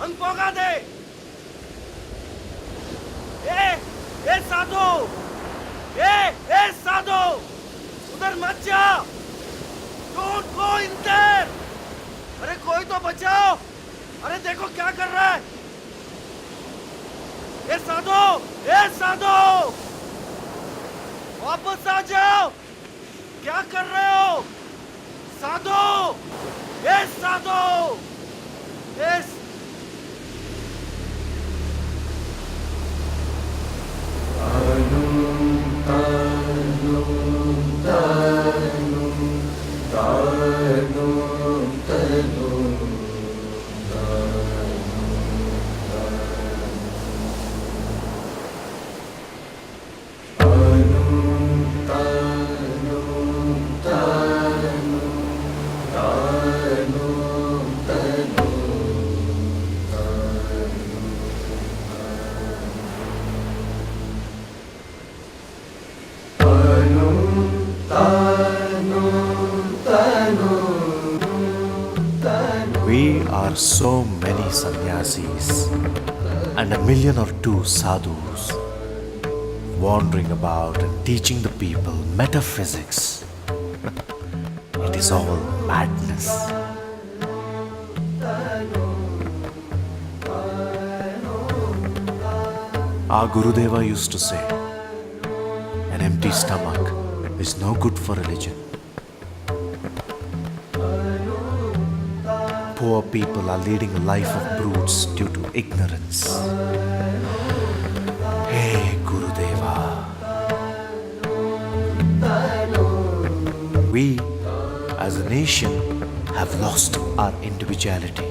हंग पोगा दे। ए साधु, ए साधु, उधर मत जा। Don't go in there. अरे कोई तो बचाओ। अरे देखो क्या कर रहा है। ए साधु, वापस आ जाओ। क्या कर रहे हो साधु? साधु, We are so many sannyasis and a million or two sadhus wandering about and teaching the people metaphysics. It is all madness. Our Gurudeva used to say, an empty stomach is no good for religion. Poor people are leading a life of brutes due to ignorance. Hey Gurudeva. We as a nation have lost our individuality.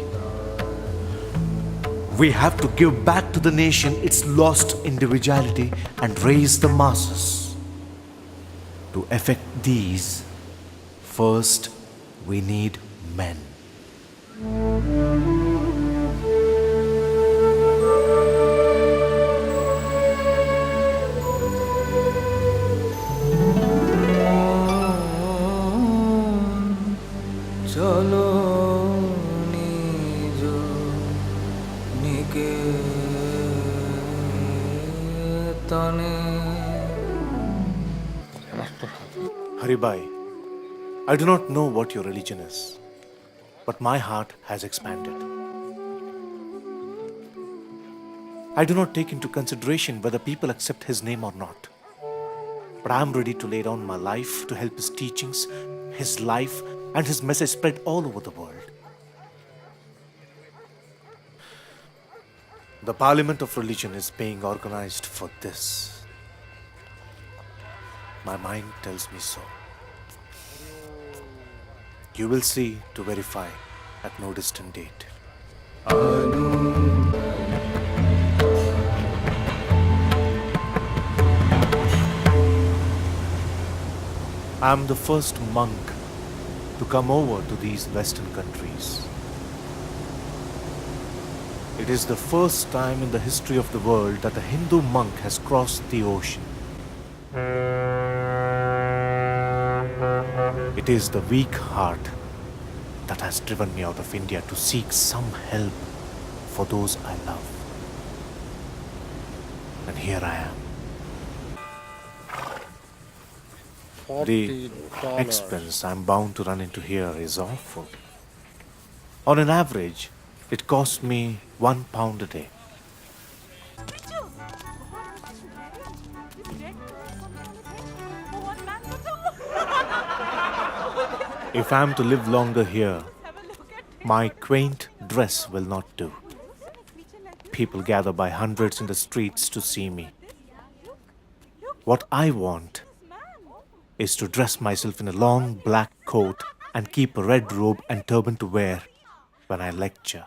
We have to give back to the nation its lost individuality and raise the masses. To effect these, first we need men. चलो निजो निकेतने। Haribai, I do not know what your religion is, but my heart has expanded. I do not take into consideration whether people accept his name or not, but I am ready to lay down my life to help his teachings, his life, and his message spread all over the world. The Parliament of Religion is being organized for this. My mind tells me so. You will see to verify at no distant date. I am the first monk to come over to these Western countries. It is the first time in the history of the world that a Hindu monk has crossed the ocean. It is the weak heart that has driven me out of India to seek some help for those I love. And here I am. The expense I'm bound to run into here is awful. On an average, it costs me £1 a day. If I am to live longer here, my quaint dress will not do. People gather by hundreds in the streets to see me. What I want is to dress myself in a long black coat and keep a red robe and turban to wear when I lecture.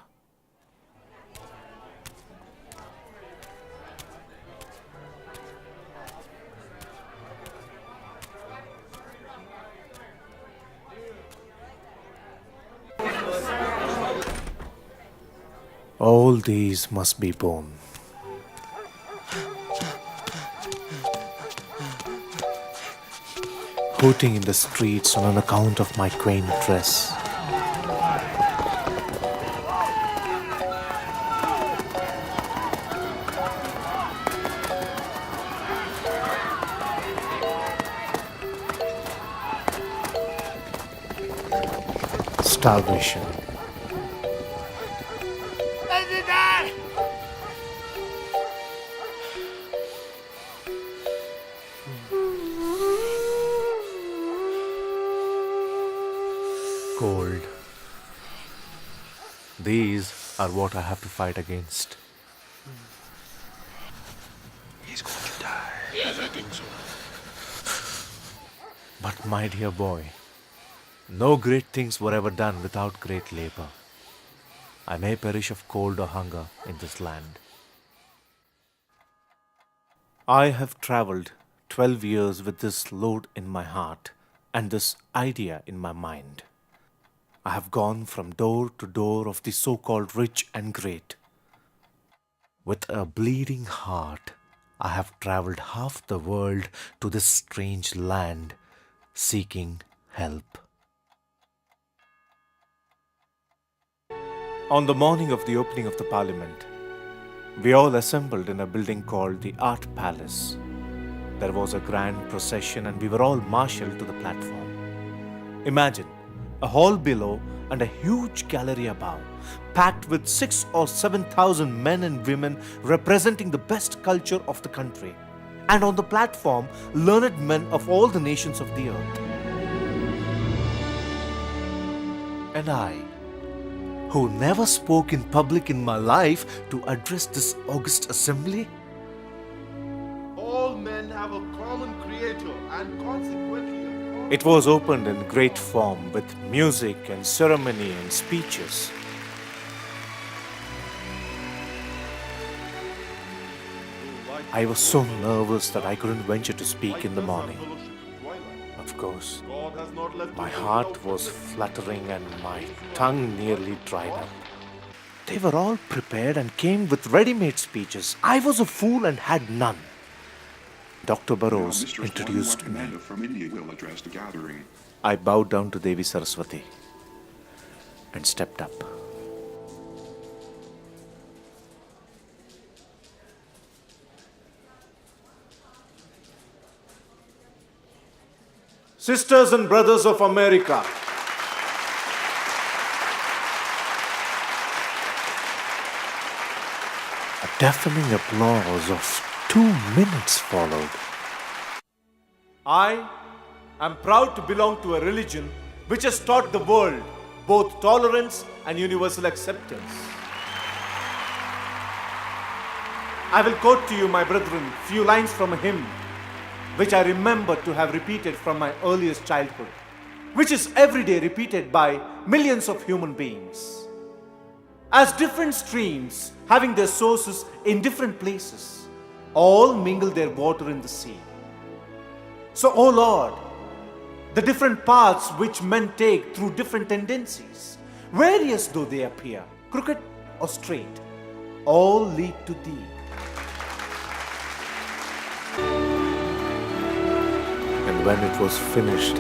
All these must be borne. Hooting in the streets on account of my quaint dress. starvation. Cold. These are what I have to fight against. He's going to die. Yes, I think so. But my dear boy, no great things were ever done without great labor. I may perish of cold or hunger in this land. I have traveled 12 years with this load in my heart and this idea in my mind. I have gone from door to door of the so-called rich and great. With a bleeding heart, I have traveled half the world to this strange land, seeking help. On the morning of the opening of the Parliament, we all assembled in a building called the Art Palace. There was a grand procession and we were all marshaled to the platform. Imagine a hall below and a huge gallery above, packed with 6,000 or 7,000 men and women representing the best culture of the country. And on the platform, learned men of all the nations of the earth. And I, who never spoke in public in my life, to address this august assembly? All men have a common creator and consequently a common... It was opened in great form with music and ceremony and speeches. I was so nervous that I couldn't venture to speak in the morning. Of course, my heart was fluttering and my tongue nearly dried up. They were all prepared and came with ready-made speeches. I was a fool and had none. Dr. Burrows introduced me. From India will address the gathering. I bowed down to Devi Saraswati and stepped up. Sisters and brothers of America, a deafening applause of 2 minutes followed. I am proud to belong to a religion which has taught the world both tolerance and universal acceptance. I will quote to you, my brethren, few lines from a hymn which I remember to have repeated from my earliest childhood, which is every day repeated by millions of human beings. As different streams, having their sources in different places, all mingle their water in the sea. So, O Lord, the different paths which men take through different tendencies, various though they appear, crooked or straight, all lead to Thee. And when it was finished,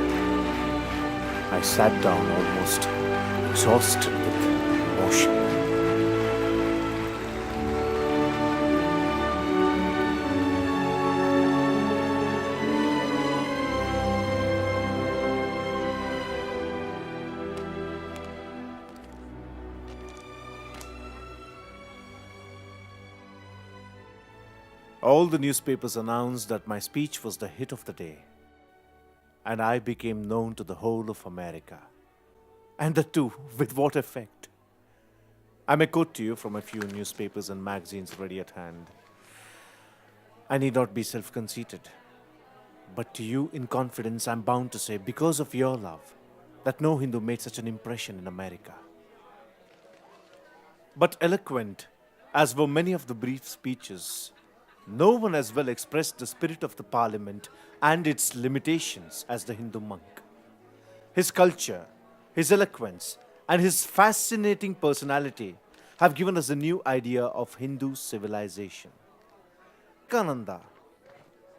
I sat down almost exhausted with emotion. All the newspapers announced that my speech was the hit of the day, and I became known to the whole of America. And the two, with what effect? I may quote to you from a few newspapers and magazines ready at hand. I need not be self-conceited, but to you in confidence I'm bound to say, because of your love, that no Hindu made such an impression in America. But eloquent as were many of the brief speeches, no one as well expressed the spirit of the Parliament and its limitations as the Hindu monk. His culture, his eloquence, and his fascinating personality have given us a new idea of Hindu civilization. Vivekananda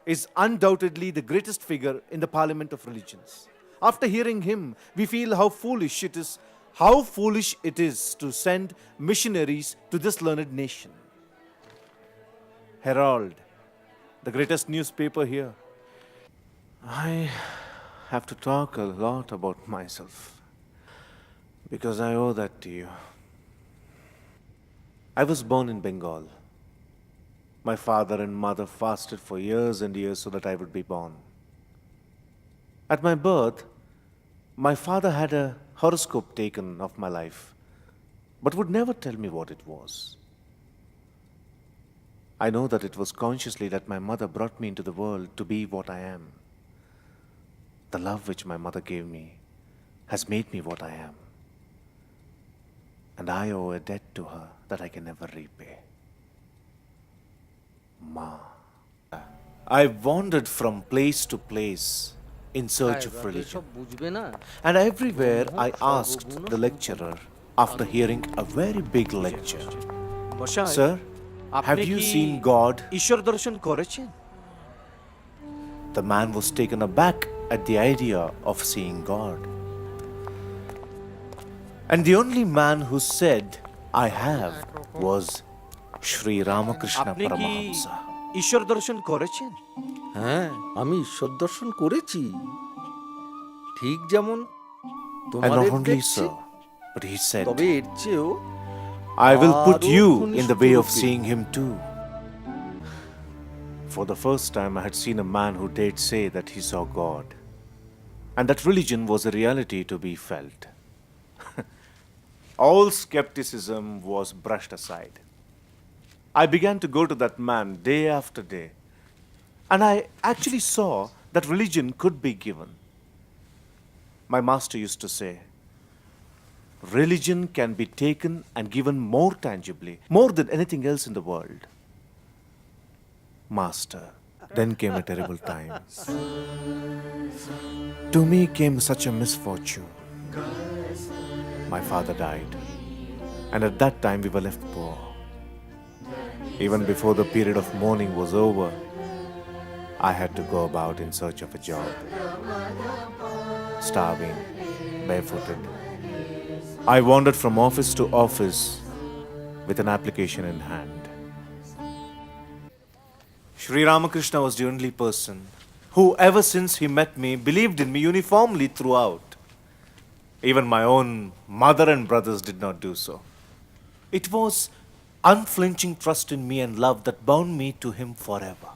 is undoubtedly the greatest figure in the Parliament of Religions. After hearing him, we feel how foolish it is to send missionaries to this learned nation. Herald, the greatest newspaper here. I have to talk a lot about myself. Because I owe that to you. I was born in Bengal. My father and mother fasted for years and years so that I would be born. At my birth, my father had a horoscope taken of my life, but would never tell me what it was. I know that it was consciously that my mother brought me into the world to be what I am. The love which my mother gave me has made me what I am. And I owe a debt to her that I can never repay. Ma. I wandered from place to place in search of religion. And everywhere I asked the lecturer after hearing a very big lecture, Sir, have you seen God? ঈশ্বর দর্শন করেছেন? The man was taken aback at the idea of seeing God. And the only man who said, I have, was Sri Ramakrishna আপনি কি Paramahamsa. ঈশ্বর দর্শন করেছেন? হ্যাঁ, আমি ঈশ্বর দর্শন করেছি, ঠিক যেমন And তোমাদের not only দেখছি, so, but he said, তবে এর চেয়েও I will put আরো you in the way of ঘনিষ্ঠ seeing him too. For the first time, I had seen a man who dared say that he saw God, and that religion was a reality to be felt. All skepticism was brushed aside. I began to go to that man day after day, and I actually saw that religion could be given. My master used to say, religion can be taken and given more tangibly, more than anything else in the world. Master, then came a terrible time. To me came such a misfortune. My father died, and at that time we were left poor. Even before the period of mourning was over, I had to go about in search of a job. Starving, barefooted. I wandered from office to office with an application in hand. Sri Ramakrishna was the only person who, ever since he met me, believed in me uniformly throughout. Even my own mother and brothers did not do so. It was unflinching trust in me and love that bound me to him forever.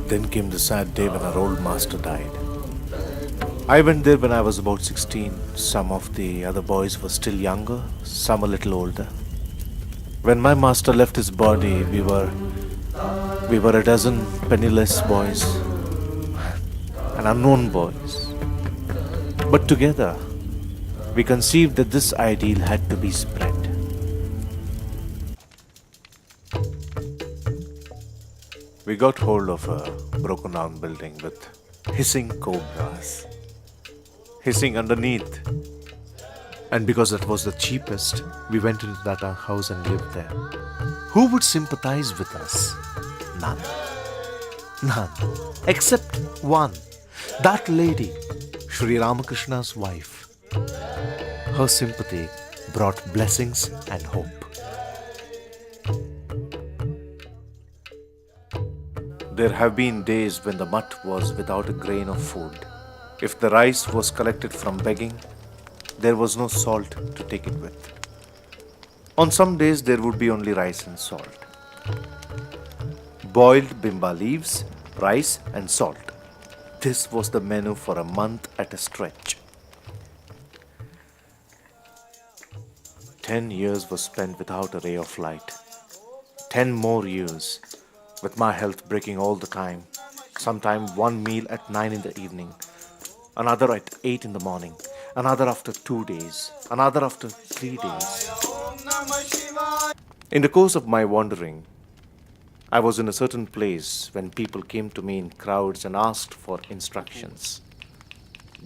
Then came the sad day when our old master died. I went there when I was about 16. Some of the other boys were still younger, some a little older. When my master left his body, we were a dozen penniless boys and unknown boys. But together, we conceived that this ideal had to be spread. We got hold of a broken down building with hissing cobras, hissing underneath. And because that was the cheapest, we went into that house and lived there. Who would sympathize with us? None. None. Except one. That lady, Sri Ramakrishna's wife. Her sympathy brought blessings and hope. There have been days when the mutt was without a grain of food. If the rice was collected from begging, there was no salt to take it with. On some days, there would be only rice and salt. Boiled bimba leaves, rice and salt. This was the menu for a month at a stretch. 10 years was spent without a ray of light. 10 more years, with my health breaking all the time. Sometime one meal at 9 in the evening, another at 8 in the morning, another after 2 days, another after 3 days. In the course of my wandering, I was in a certain place when people came to me in crowds and asked for instructions.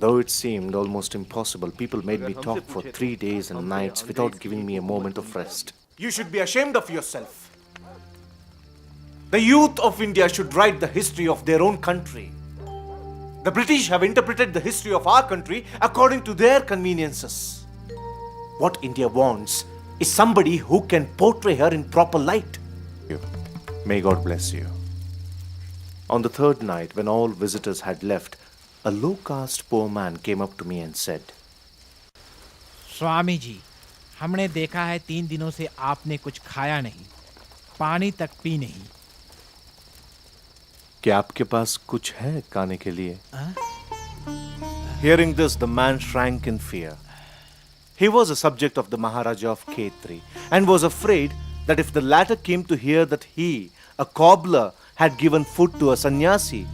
Though it seemed almost impossible, people made me talk for 3 days and nights without giving me a moment of rest. You should be ashamed of yourself. The youth of India should write the history of their own country. The British have interpreted the history of our country according to their conveniences. What India wants is somebody who can portray her in proper light. May God bless you. On the third night, when all visitors had left, a low caste poor man came up to me and said, Swami ji, हमने देखा है 3 दिनों से आपने कुछ खाया नहीं, पानी तक पी नहीं। क्या आपके पास कुछ है खाने के लिए? Hearing this, the man shrank in fear. He was a subject of the Maharaja of Khetri and was afraid that if the latter came to hear that he, a cobbler, had given food to a sannyasi,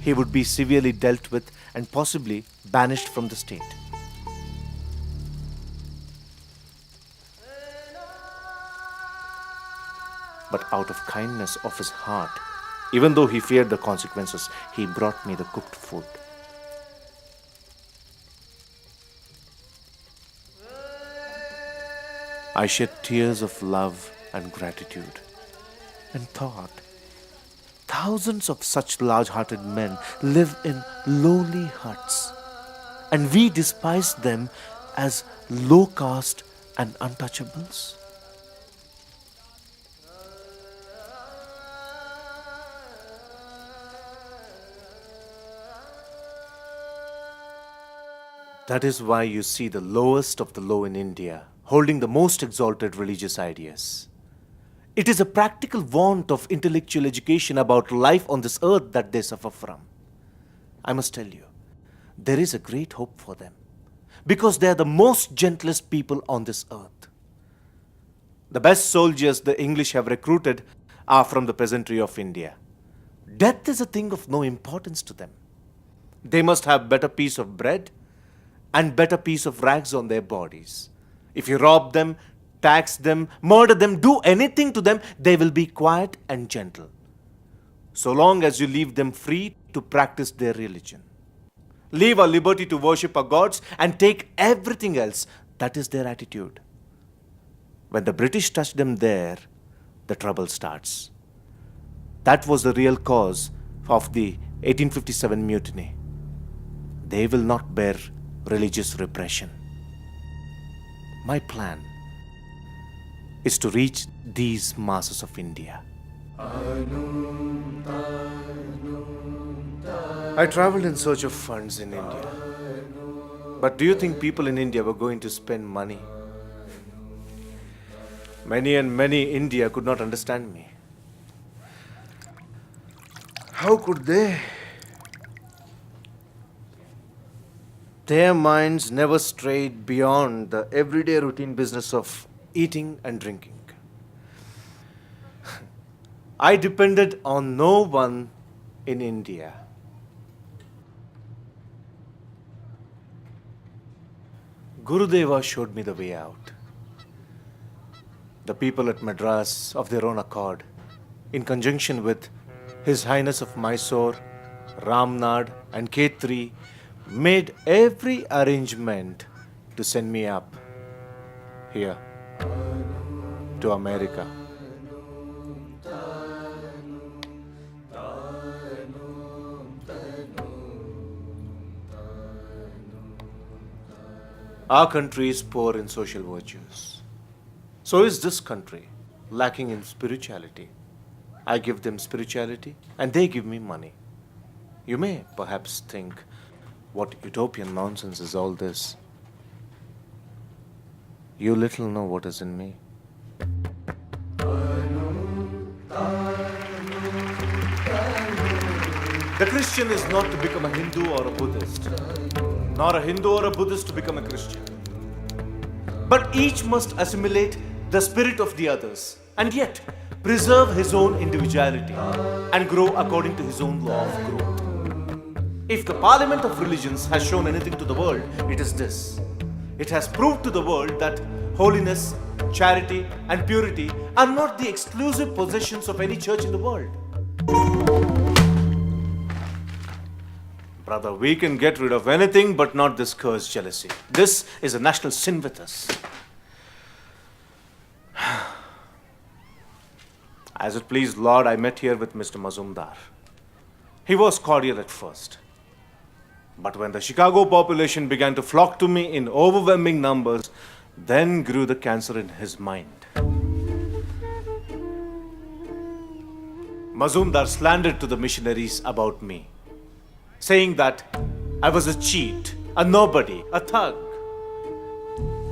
he would be severely dealt with and possibly banished from the state. But out of kindness of his heart, even though he feared the consequences, he brought me the cooked food. I shed tears of love and gratitude and thought, thousands of such large-hearted men live in lowly huts, and we despise them as low caste and untouchables. That is why you see the lowest of the low in India holding the most exalted religious ideas. It is a practical want of intellectual education about life on this earth that they suffer from. I must tell you, there is a great hope for them because they are the most gentlest people on this earth. The best soldiers the English have recruited are from the peasantry of India. Death is a thing of no importance to them. They must have better piece of bread and better piece of rags on their bodies. If you rob them, tax them, murder them, do anything to them, they will be quiet and gentle, so long as you leave them free to practice their religion. Leave our liberty to worship our gods and take everything else. That is their attitude. When the British touch them there, the trouble starts. That was the real cause of the 1857 mutiny. They will not bear religious repression. My plan is to reach these masses of India. I traveled in search of funds in India. But do you think people in India were going to spend money? Many and many in India could not understand me. How could they? Their minds never strayed beyond the everyday routine business of eating and drinking. I depended on no one in India. Gurudeva showed me the way out. The people at Madras, of their own accord, in conjunction with His Highness of Mysore, Ramnad and Khetri, made every arrangement to send me up here to America. Our country is poor in social virtues. So is this country, lacking in spirituality. I give them spirituality and they give me money. You may perhaps think, what utopian nonsense is all this? You little know what is in me. The Christian is not to become a Hindu or a Buddhist, nor a Hindu or a Buddhist to become a Christian. But each must assimilate the spirit of the others and yet preserve his own individuality and grow according to his own law of growth. If the Parliament of Religions has shown anything to the world, it is this. It has proved to the world that holiness, charity, and purity are not the exclusive possessions of any church in the world. Brother, we can get rid of anything but not this cursed jealousy. This is a national sin with us. As it pleased Lord, I met here with Mr. Mazumdar. He was cordial at first. But when the Chicago population began to flock to me in overwhelming numbers, then grew the cancer in his mind. Mazumdar slandered to the missionaries about me, saying that I was a cheat, a nobody, a thug.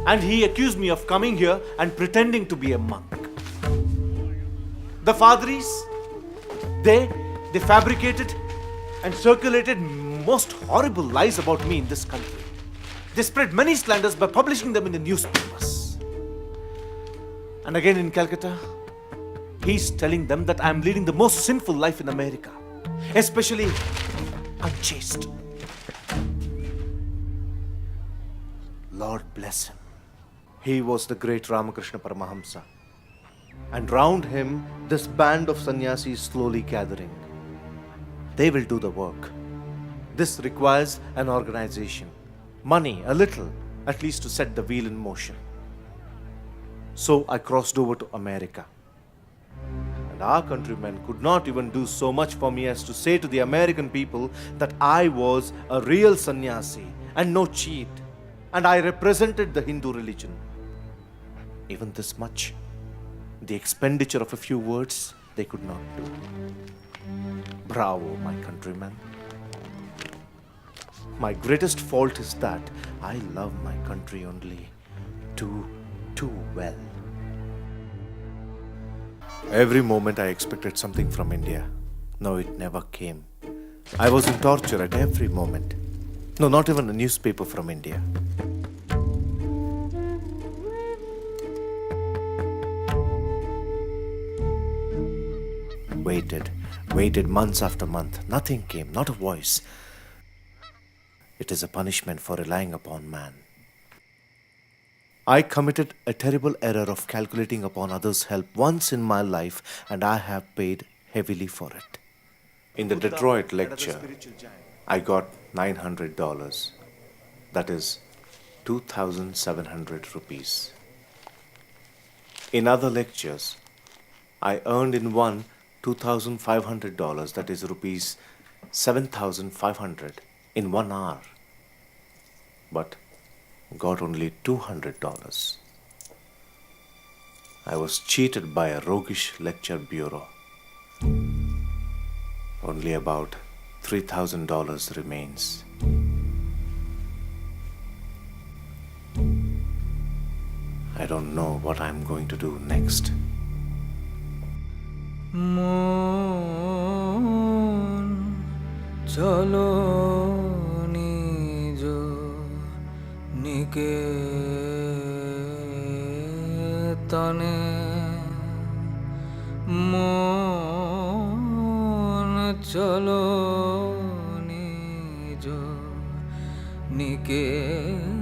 And he accused me of coming here and pretending to be a monk. The Fadris, they fabricated and circulated most horrible lies about me in this country. They spread many slanders by publishing them in the newspapers. And again in Calcutta, he's telling them that I'm leading the most sinful life in America, especially unchaste. Lord bless him. He was the great Ramakrishna Paramahamsa. And round him, this band of sannyasis slowly gathering. They will do the work. This requires an organization, money, a little, at least to set the wheel in motion. So I crossed over to America. And our countrymen could not even do so much for me as to say to the American people that I was a real sannyasi and no cheat, and I represented the Hindu religion. Even this much, the expenditure of a few words, they could not do. Bravo, my countrymen. My greatest fault is that I love my country only too well. Every moment I expected something from India. No, it never came. I was in torture at every moment. No, not even a newspaper from India. Waited months after month. Nothing came, not a voice. It is a punishment for relying upon man. I committed a terrible error of calculating upon others' help once in my life, and I have paid heavily for it. In the Detroit lecture, I got $900. That is 2,700 rupees. In other lectures, I earned in one $2,500, that is rupees 7,500 in 1 hour. But got only $200. I was cheated by a roguish lecture bureau. Only about $3,000 remains. I don't know what I'm going to do next. মন চলো নিজ নিকেতনে মন চলো নিজ নিকেতনে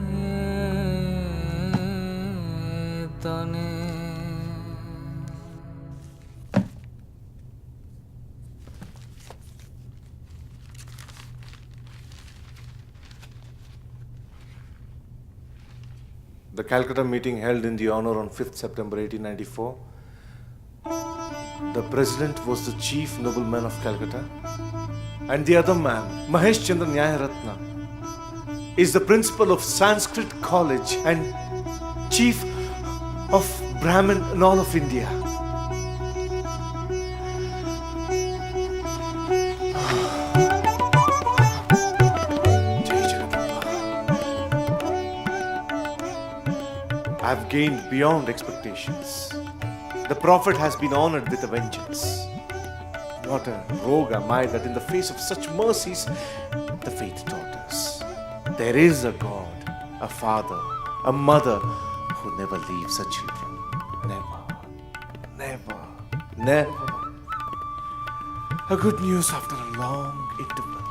The Calcutta meeting held in the honor on 5th September 1894. The president was the chief nobleman of Calcutta, and the other man, Mahesh Chandra Nyayaratna, is the principal of Sanskrit College and chief of Brahmin in all of India. I've gained beyond expectations. The prophet has been honored with a vengeance. What a rogue am I that in the face of such mercies, the faith taught us. There is a God, a father, a mother who never leaves her children. Never. A good news after a long interval.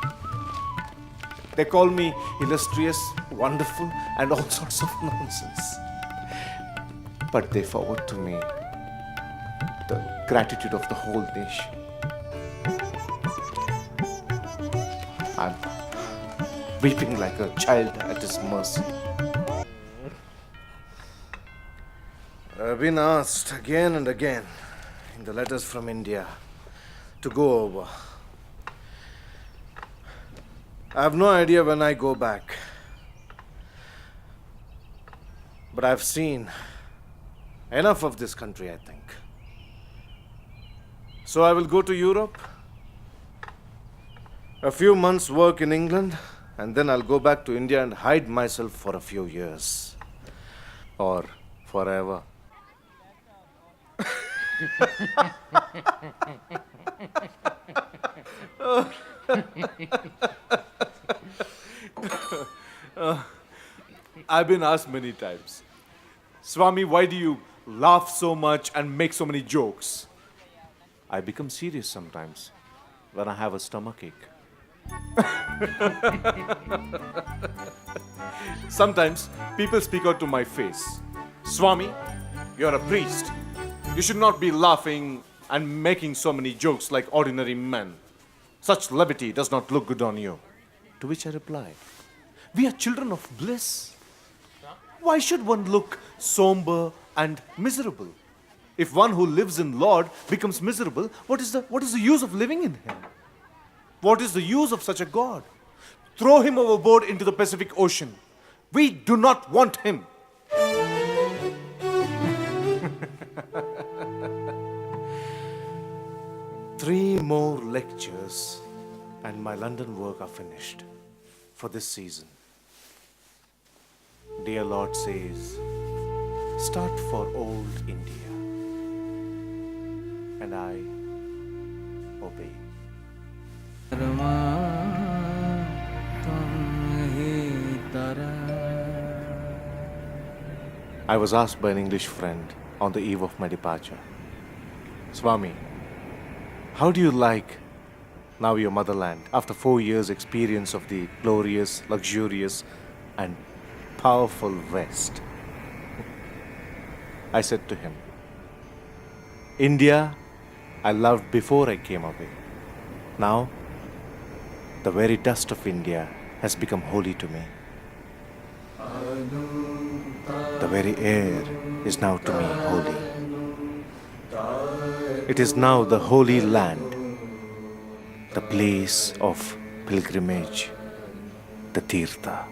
They call me illustrious, wonderful, and all sorts of nonsense. But they forward to me the gratitude of the whole nation. I'm weeping like a child at his mercy. I've been asked again and again in the letters from India to go over. I have no idea when I go back. But I've seen enough of this country, I think. So I will go to Europe, a few months' work in England, and then I'll go back to India and hide myself for a few years. Or forever. I've been asked many times, Swami, why do you laugh so much and make so many jokes? I become serious sometimes when I have a stomachache. Sometimes people speak out to my face, Swami, you're a priest. You should not be laughing and making so many jokes like ordinary men. Such levity does not look good on you. To which I reply, we are children of bliss. Why should one look somber and miserable? If one who lives in Lord becomes miserable, what is the use of living in him? What is the use of such a God? Throw him overboard into the Pacific Ocean. We do not want him. Three more lectures and my London work are finished for this season. Dear Lord says, start for old India. And I obey. I was asked by an English friend on the eve of my departure, Swami, how do you like now your motherland after 4 years' experience of the glorious, luxurious, and powerful West? I said to him, India I loved before I came away. Now, the very dust of India has become holy to me. The very air is now to me holy. It is now the holy land, the place of pilgrimage, the Tirtha.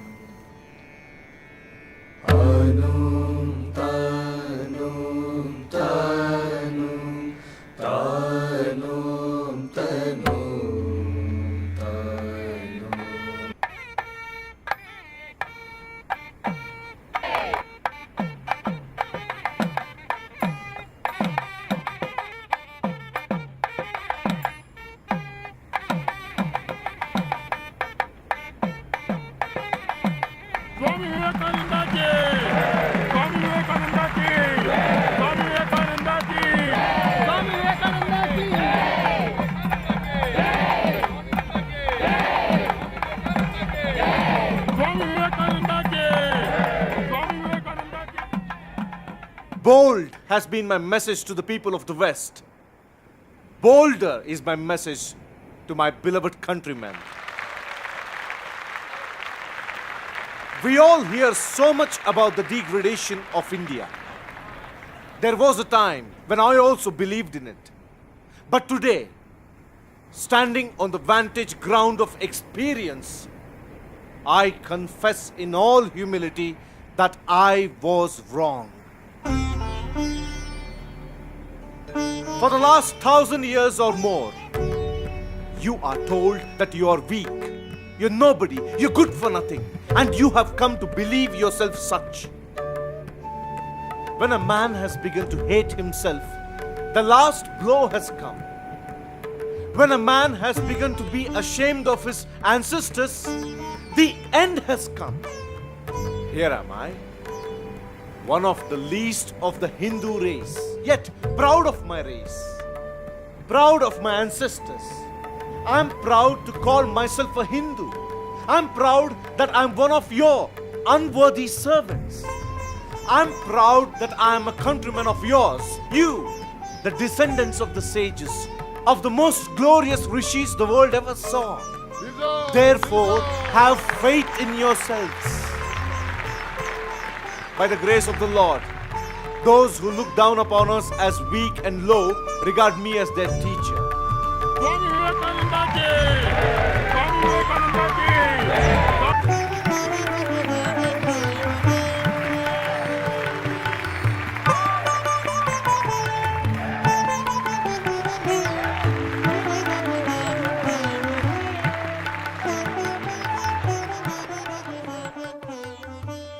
Swami Vivekananda ji! Swami Vivekananda ji! Swami Vivekananda ji! Swami Vivekananda ji! Swami Vivekananda ji! Swami Vivekananda ji! Bold has been my message to the people of the West. Bolder is my message to my beloved countrymen. We all hear so much about the degradation of India. There was a time when I also believed in it. But today, standing on the vantage ground of experience, I confess in all humility that I was wrong. For the last 1,000 years or more, you are told that you are weak, you're nobody, you're good for nothing, and you have come to believe yourself such. When a man has begun to hate himself, the last blow has come. When a man has begun to be ashamed of his ancestors, the end has come. Here am I, one of the least of the Hindu race, yet proud of my race, proud of my ancestors. I'm proud to call myself a Hindu. I'm proud that I'm one of your unworthy servants. I'm proud that I am a countryman of yours, you, the descendants of the sages, of the most glorious rishis the world ever saw. Therefore, have faith in yourselves. By the grace of the Lord, those who look down upon us as weak and low regard me as their teacher. Swami Vivekananda ji! Swami Vivekananda ji!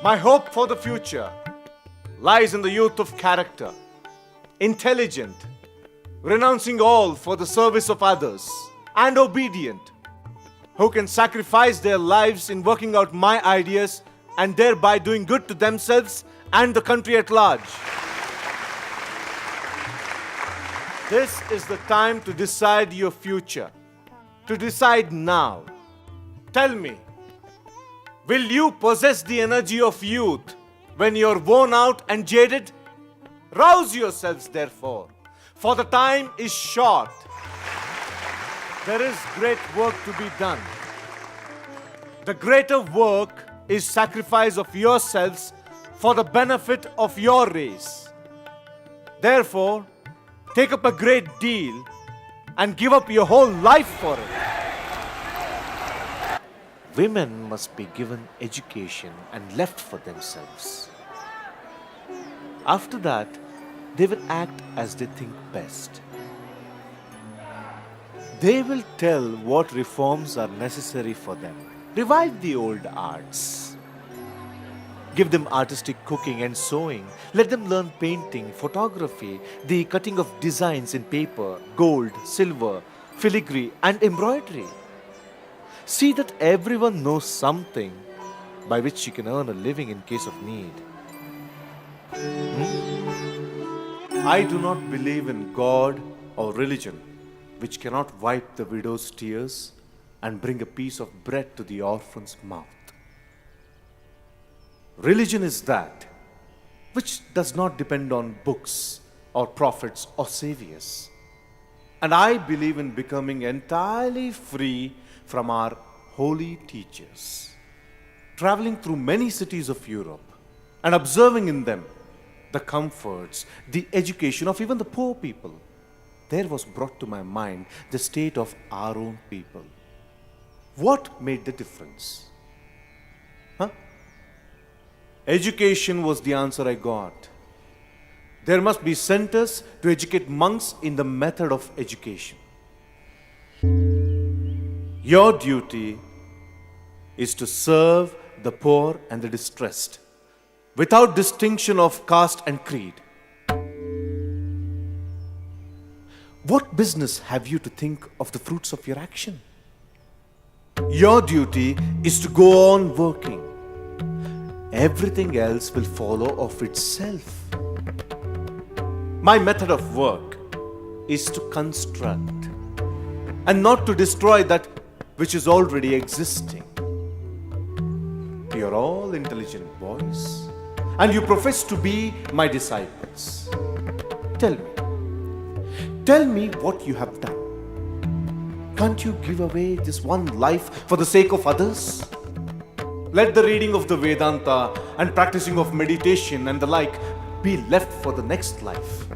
My hope for the future lies in the youth of character, intelligent, renouncing all for the service of others, and obedient, who can sacrifice their lives in working out my ideas and thereby doing good to themselves and the country at large. This is the time to decide your future, to decide now. Tell me, will you possess the energy of youth when you're worn out and jaded? Rouse yourselves, therefore, for the time is short. There is great work to be done. The greater work is sacrifice of yourselves for the benefit of your race. Therefore, take up a great deal and give up your whole life for it. Women must be given education and left for themselves. After that, they will act as they think best. They will tell what reforms are necessary for them. Revive the old arts. Give them artistic cooking and sewing. Let them learn painting, photography, the cutting of designs in paper, gold, silver, filigree, and embroidery. See that everyone knows something by which she can earn a living in case of need. I do not believe in God or religion which cannot wipe the widow's tears and bring a piece of bread to the orphan's mouth. Religion is that which does not depend on books or prophets or saviors. And I believe in becoming entirely free from our holy teachers, traveling through many cities of Europe and observing in them the comforts, the education of even the poor people. There was brought to my mind the state of our own people. What made the difference? Education was the answer I got. There must be centers to educate monks in the method of education. Your duty is to serve the poor and the distressed without distinction of caste and creed. What business have you to think of the fruits of your action? Your duty is to go on working. Everything else will follow of itself. My method of work is to construct and not to destroy that which is already existing. You are all intelligent boys and you profess to be my disciples. Tell me what you have done. Can't you give away this one life for the sake of others? Let the reading of the Vedanta and practicing of meditation and the like be left for the next life.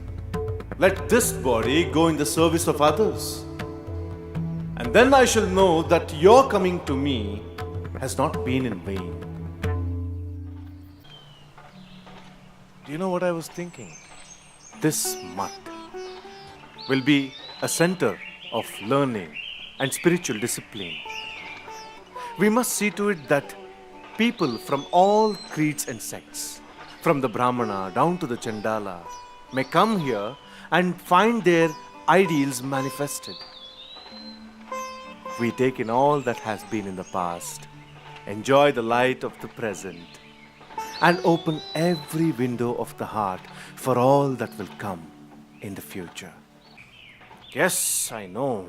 Let this body go in the service of others. And then I shall know that your coming to me has not been in vain. Do you know what I was thinking? This mutt will be a center of learning and spiritual discipline. We must see to it that people from all creeds and sects, from the Brahmana down to the Chandala, may come here and find their ideals manifested. We take in all that has been in the past, enjoy the light of the present, and open every window of the heart for all that will come in the future. Yes, I know.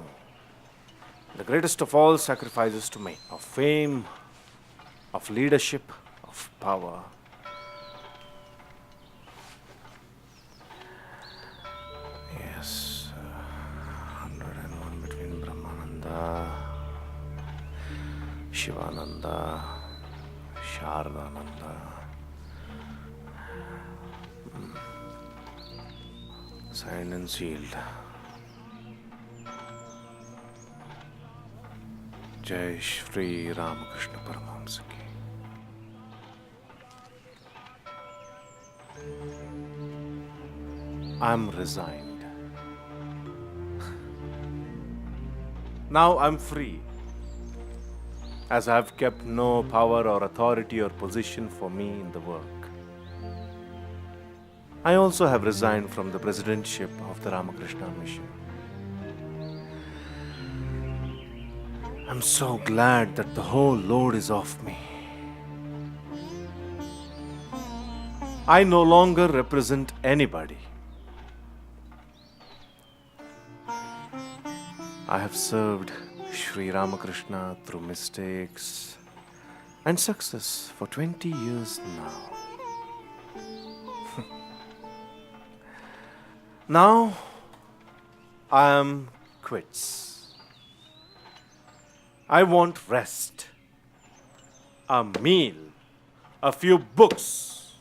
The greatest of all sacrifices to make, of fame, of leadership, of power. Yes, 101 between Brahmananda, Shivananda, Shardananda. Signed and sealed. Jai Shri Ramakrishna Paramahamsa ki. I'm resigned. Now I'm free. as I have kept no power or authority or position for me in the work. I also have resigned from the presidentship of the Ramakrishna Mission. I'm so glad that the whole load is off me. I no longer represent anybody. I have served Sri Ramakrishna through mistakes and success for 20 years now. Now, I am quits. I want rest, a meal, a few books.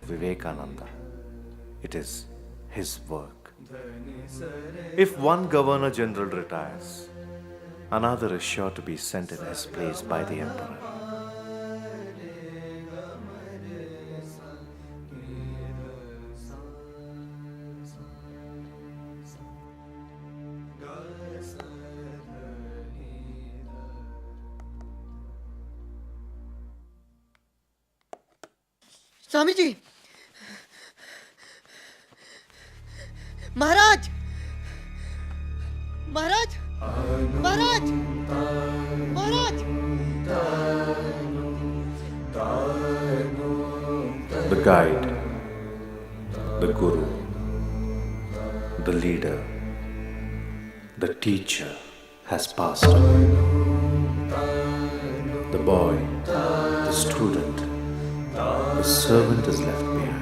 Vivekananda, it is his work. If one Governor General retires, another is sure to be sent in his place by the Emperor. Swami ji, Maharaj, Maharaj, Maharaj, Maharaj. The guide, the guru, the leader, the teacher has passed away. The boy, the student, the servant is left behind.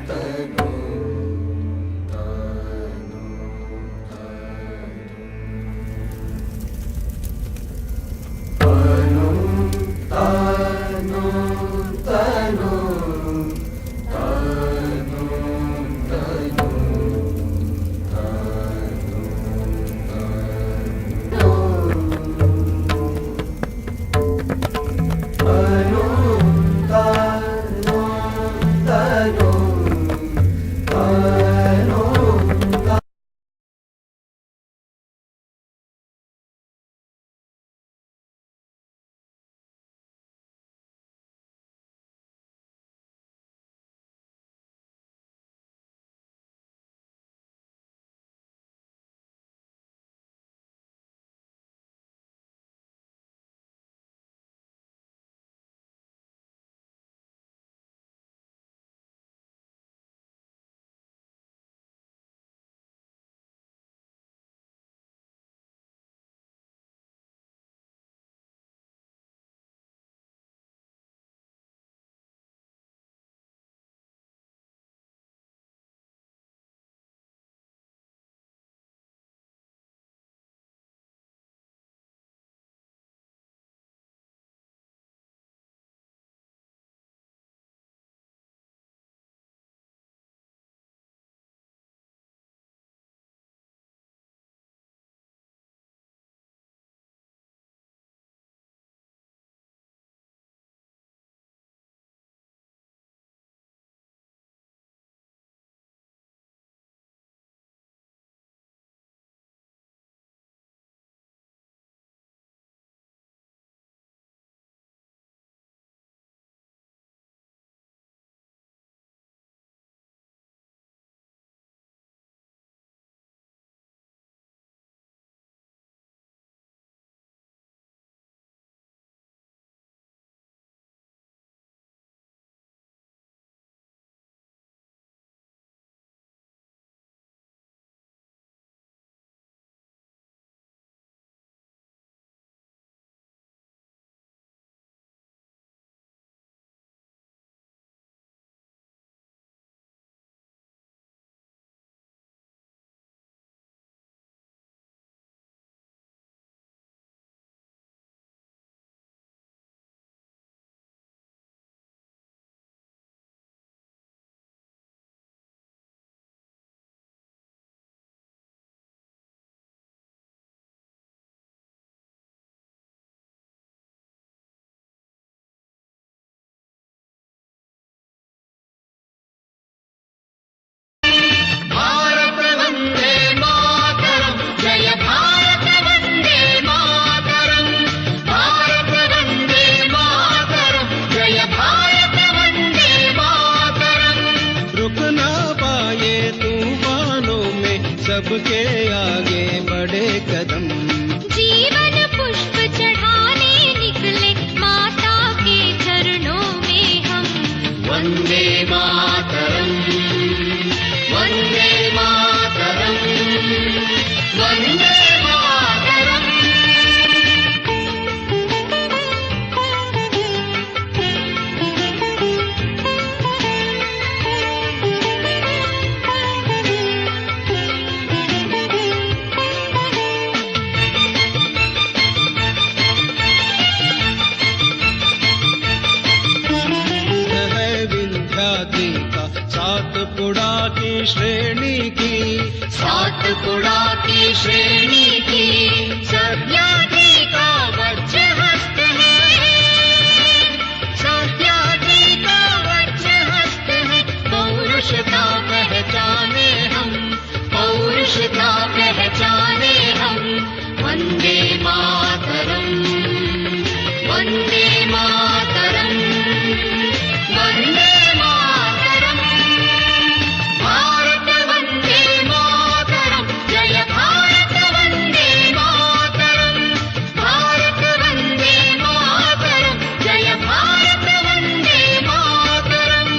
श्रेणी की, सातपुड़ा की श्रेणी की, सत्याग्रह का वज्र हस्त है, सत्याग्रह का वज्र हस्त है। पौरुषता पहचाने हम, पौरुषता पहचाने हम। वंदे मातरम, वंदे मातरम, वंदे मातरम। भारत वंदे मातरम, जय भारत वंदे मातरम, भारत वंदे मातरम, जय भारत वंदे मातरम।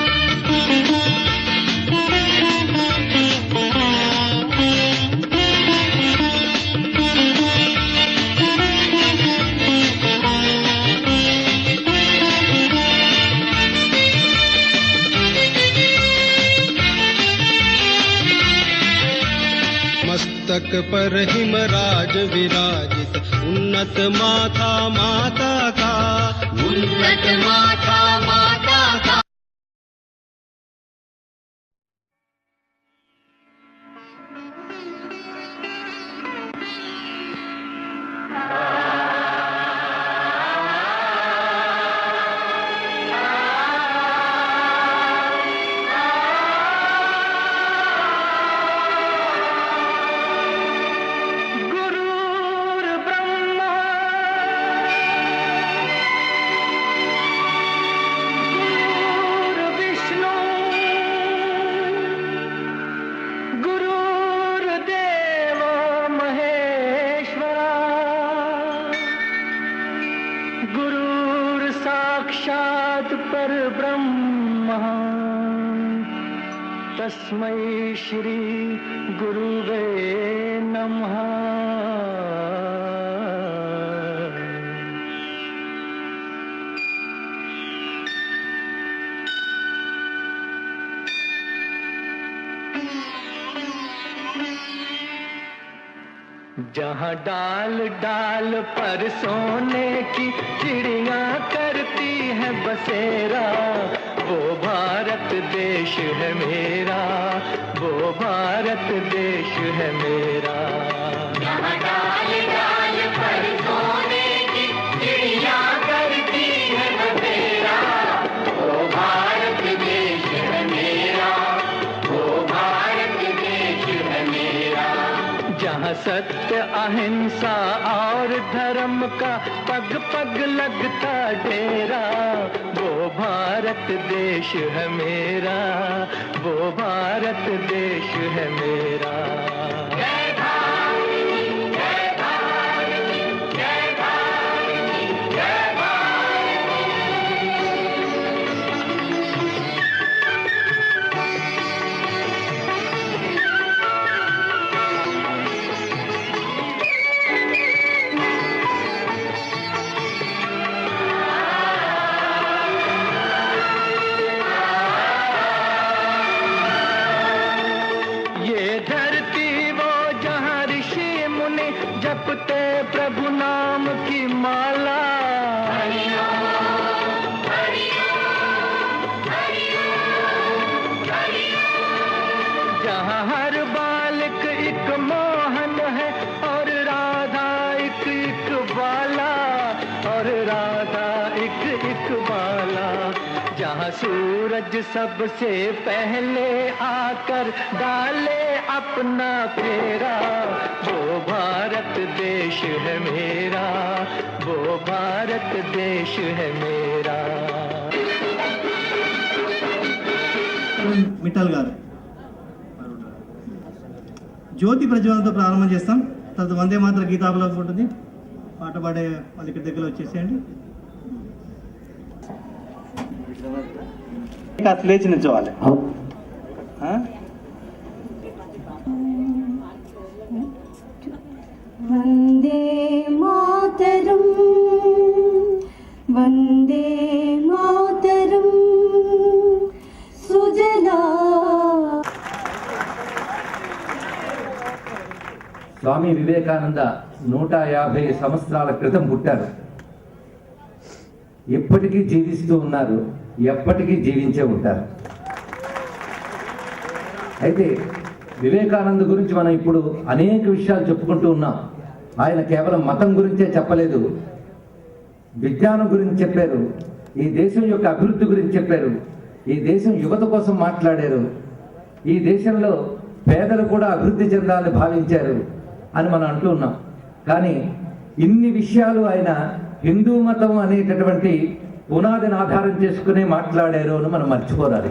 मस्तक पर हिमराज विराजित, उन्नत माथा माता का, उन्नत माथा माता का। तस्मै श्री गुरुवे नमः। जहाँ डाल डाल पर सोने की चिड़िया करती है बसेरा, वो भारत देश है मेरा, वो भारत देश है मेरा। जहाँ डाल डाल पर सोने की चिड़िया करती है बसेरा, वो भारत देश है मेरा, वो भारत देश है मेरा। जहाँ सत्य अहिंसा और धर्म का पग पग लगता डेरा, वो भारत देश है मेरा, वो भारत देश है मेरा। जपते प्रभु नाम की माला, जहाँ हर बालक एक मोहन है और राधा एक एक बाला, और राधा एक एक बाला। जहाँ सूरज सबसे पहले आकर डाले अपना फेरा, वो भारत देश है मेरा, वो भारत देश है मेरा। మిట్టల్ గారు జ్యోతి ప్రజ్వలనతో ప్రారంభం చేస్తాం. తర్వాత వందే మాత్ర గీతాపలం ఉంటుంది, పాట పాడే వాళ్ళ ఇక్కడ దగ్గర వచ్చేసేయండి. కాస్త లేచి నిల్చోవాలి. వందే మాతరం, వందే మాతరం, సుజలా. స్వామి వివేకానంద 150 సంవత్సరాల క్రితం పుట్టారు. ఎప్పటికీ జీవిస్తూ ఉన్నారు, ఎప్పటికీ జీవించే ఉంటారు. అయితే వివేకానంద గురించి మనం ఇప్పుడు అనేక విషయాలు చెప్పుకుంటూ ఉన్నాం. ఆయన కేవలం మతం గురించే చెప్పలేదు, విజ్ఞానం గురించి చెప్పారు, ఈ దేశం యొక్క అభివృద్ధి గురించి చెప్పారు, ఈ దేశం యువత కోసం మాట్లాడారు, ఈ దేశంలో పేదలు కూడా అభివృద్ధి చెందాలని భావించారు అని మనం అంటూ ఉన్నాం. కానీ ఇన్ని విషయాలు ఆయన హిందూ మతం అనేటటువంటి పునాదిని ఆధారం చేసుకునే మాట్లాడారు అని మనం మర్చిపోరాలి.